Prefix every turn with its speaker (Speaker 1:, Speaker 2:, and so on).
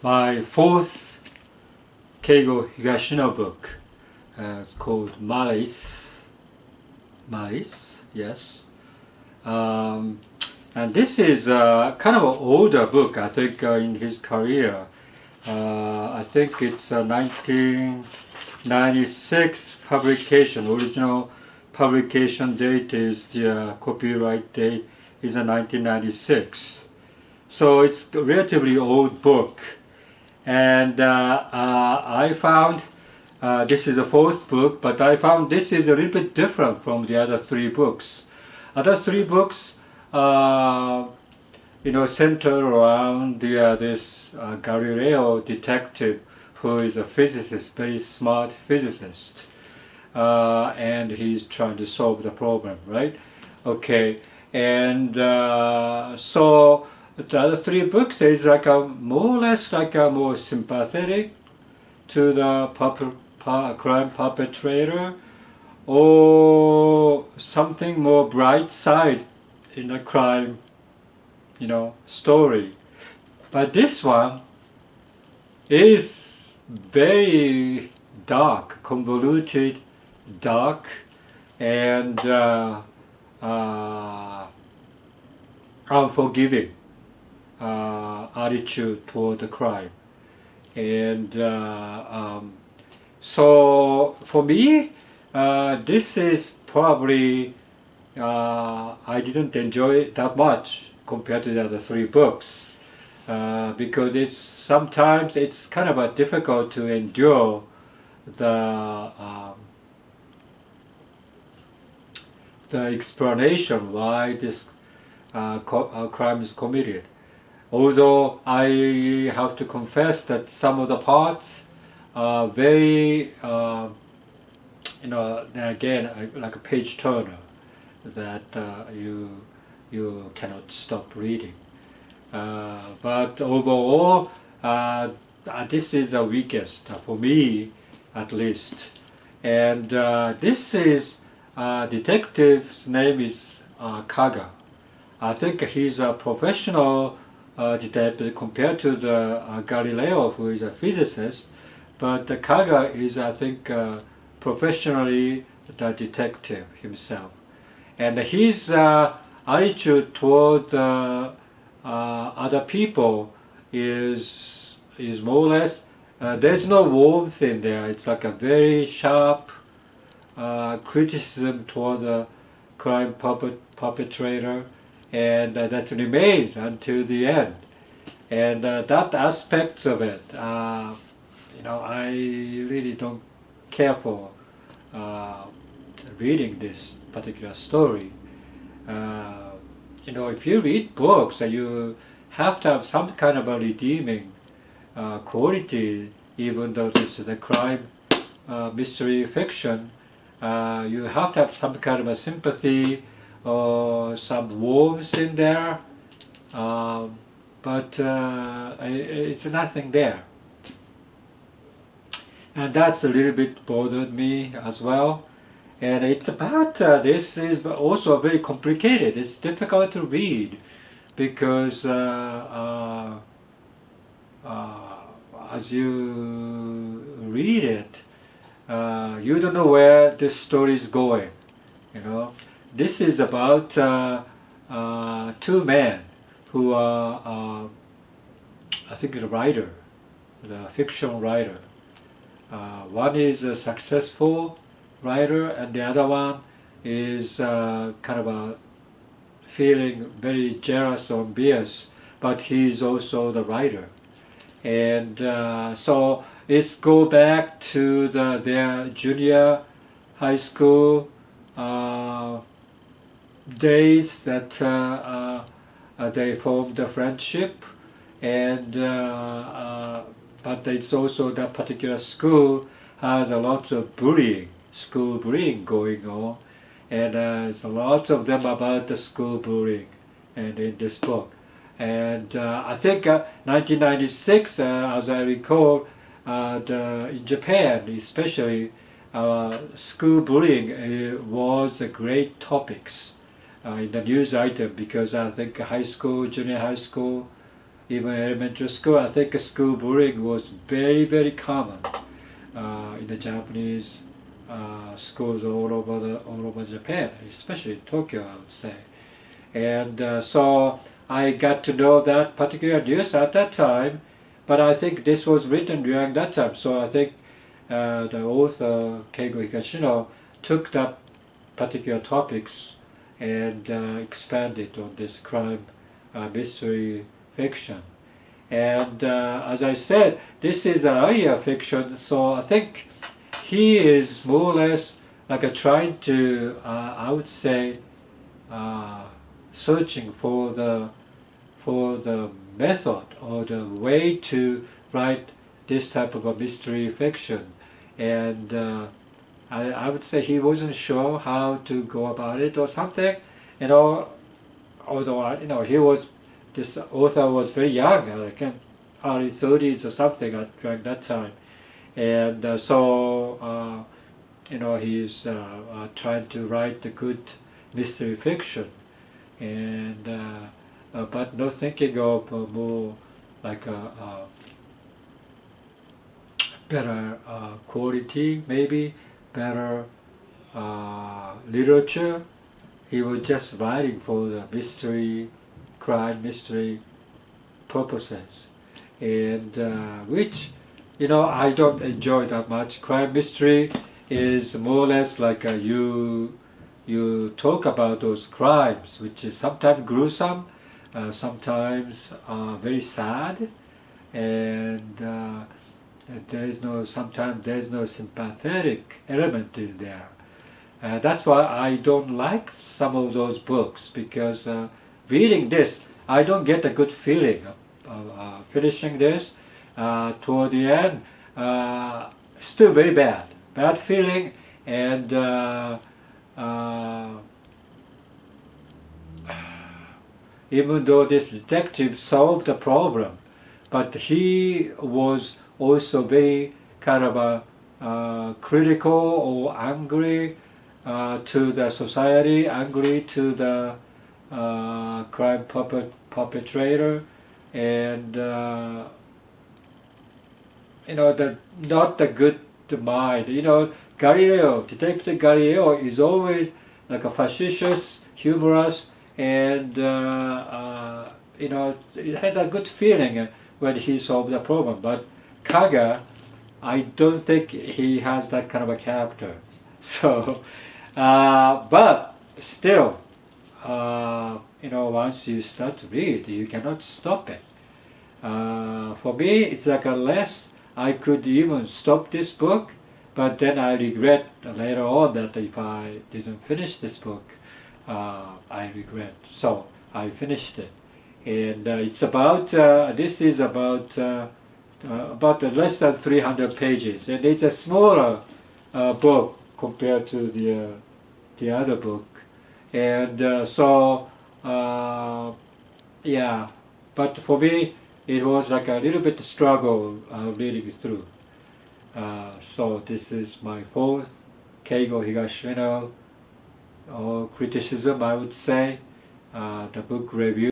Speaker 1: my fourth Keigo Higashino book. It's called Malice. Malice, yes. And this is kind of an older book, I think, in his career. I think it's a 1996 publication. Original publication date is the copyright date is 1996. So it's a relatively old book. And I found, this is the fourth book, but I found this is a little bit different from the other three books. Other three books, center around this Galileo detective who is a physicist, very smart physicist, and he's trying to solve the problem, right? Okay, and so the other three books is like more or less like a more sympathetic to the crime perpetrator, or something more bright side in the crime, story. But this one is very dark, convoluted, dark, and unforgiving attitude toward the crime. And so for me, this is probably I didn't enjoy it that much compared to the other three books, because sometimes it's kind of difficult to endure the explanation why this crime is committed. Although I have to confess that some of the parts are very, again, like a page turner that you cannot stop reading. But overall, this is the weakest for me, at least. And this is detective's name is Kaga. I think he's a professional detective compared to the Galileo, who is a physicist. But the Kaga is, I think, professionally the detective himself. And his attitude toward other people is more or less, there's no warmth in there. It's like a very sharp criticism toward the crime perpetrator, and that remains until the end. And that aspects of it, I really don't care for reading this particular story. If you read books, you have to have some kind of a redeeming quality, even though this is a crime mystery fiction. You have to have some kind of a sympathy or some warmth in there, but it's nothing there. And that's a little bit bothered me as well. And it's about, this is also very complicated. It's difficult to read because as you read it, you don't know where this story is going. This is about two men who are, I think, the writer, the fiction writer. One is a successful writer, and the other one is kind of feeling very jealous or envious, but he's also the writer. And so it's go back to their junior high school days that they formed a friendship, and but it's also that particular school has a lot of school bullying going on, and there's a lot of them about the school bullying and in this book. And I think 1996, as I recall, in Japan especially, school bullying was a great topics in the news item, because I think junior high school even elementary school. I think school bullying was very, very common in the Japanese schools all over Japan, especially Tokyo, I would say. And so I got to know that particular news at that time, but I think this was written during that time. So I think the author Keigo Higashino took that particular topics and expanded on this crime mystery fiction. And as I said, this is an earlier fiction, so I think he is more or less like trying to, I would say, searching for the method or the way to write this type of a mystery fiction. And I would say he wasn't sure how to go about it or something, although he was, this author was very young, like early 30s or something during that time. And so he's trying to write a good mystery fiction, and but not thinking of more like a better quality, maybe better literature. He was just writing for the crime mystery purposes, and which I don't enjoy that much. Crime mystery is more or less like you talk about those crimes, which is sometimes gruesome, sometimes very sad, and sometimes there's no sympathetic element in there. That's why I don't like some of those books, because reading this, I don't get a good feeling of finishing this. Toward the end, still very bad feeling, and even though this detective solved the problem, but he was also very kind of critical or angry to the society, angry to the crime perpetrator, and not the good mind. Detective Galileo is always like a facetious, humorous, and it has a good feeling when he solved the problem. But Kaga, I don't think he has that kind of a character. So, but still, once you start to read, you cannot stop it. For me, it's like I could even stop this book, but then I regret later on that if I didn't finish this book, I regret. So I finished it, and it's about. This is about less than 300 pages, and it's a smaller book compared to the other book, and yeah. But for me, it was like a little bit struggle reading through. So this is my fourth Keigo Higashino criticism, I would say, the book review.